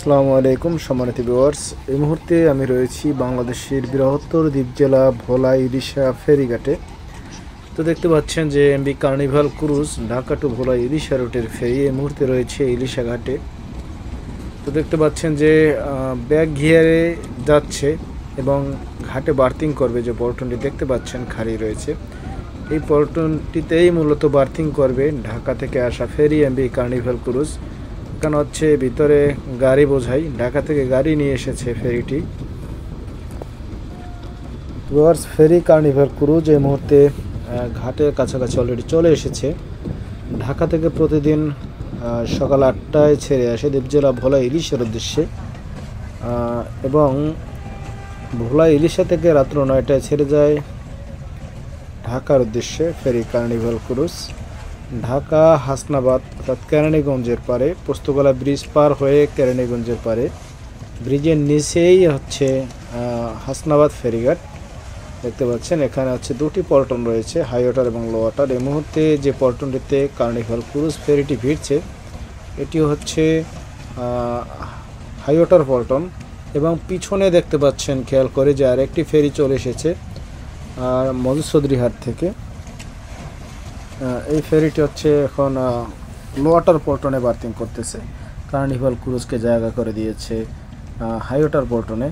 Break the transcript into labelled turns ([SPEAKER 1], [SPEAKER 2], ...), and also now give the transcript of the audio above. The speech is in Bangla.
[SPEAKER 1] আসসালামু আলাইকুম সম্মানিত ভিউয়ার্স। এই মুহূর্তে আমি রয়েছি বাংলাদেশের বৃহত্তর দ্বীপ জেলা ভোলা ইলিশা ফেরিঘাটে। তো দেখতে পাচ্ছেন যে MB carnival cruise Dhaka to Bhola Ilisha রুটের ফেরি এই মুহূর্তে রয়েছে ইলিশা ঘাটে। তো দেখতে পাচ্ছেন যে ব্যাক গিয়ারে যাচ্ছে এবং ঘাটে বার্থিং করবে। যে পল্টনটি দেখতে পাচ্ছেন খালি রয়েছে, এই পল্টনটিতেই মূলত বার্থিং করবে ঢাকা থেকে আসা ফেরি এমবি কার্নিভাল ক্রুজ। এখানে হচ্ছে ভিতরে গাড়ি বোঝাই, ঢাকা থেকে গাড়ি নিয়ে এসেছে ফেরিটি। ফেরি কার্নিভাল ক্রুজ এই মুহূর্তে ঘাটের কাছাকাছি অলরেডি চলে এসেছে। ঢাকা থেকে প্রতিদিন সকাল 8টায় ছেড়ে আসে দ্বীপজেলা ভোলা ইলিশার উদ্দেশ্যে, এবং ভোলা ইলিশা থেকে রাত্র 9টায় ছেড়ে যায় ঢাকার উদ্দেশ্যে ফেরি কার্নিভাল ক্রুজ। ঢাকা হাসনাবাদ অর্থাৎ কেরানীগঞ্জের পারে, পোস্তগোলা ব্রিজ পার হয়ে কেরানীগঞ্জের পারে, ব্রিজের নিচেই হচ্ছে হাসনাবাদ ফেরিঘাট। দেখতে পাচ্ছেন এখানে হচ্ছে দুটি পল্টন রয়েছে, হাই ওয়াটার এবং লো ওয়াটার। এই মুহূর্তে যে পল্টনটিতে কার্নিভাল ক্রুজ ফেরিটি ভিড়ছে এটি হচ্ছে হাই ওয়াটার পল্টন, এবং পিছনে দেখতে পাচ্ছেন খেয়াল করে যে আরেকটি ফেরি চলে এসেছে আর মধুচৌধুরীহাট থেকে। এই ফেরিটি হচ্ছে এখন লো ওয়াটার পল্টনে বার্থিং করতেছে, কার্নিভাল ক্রুজকে জায়গা করে দিয়েছে হাই ওয়াটার পল্টনে।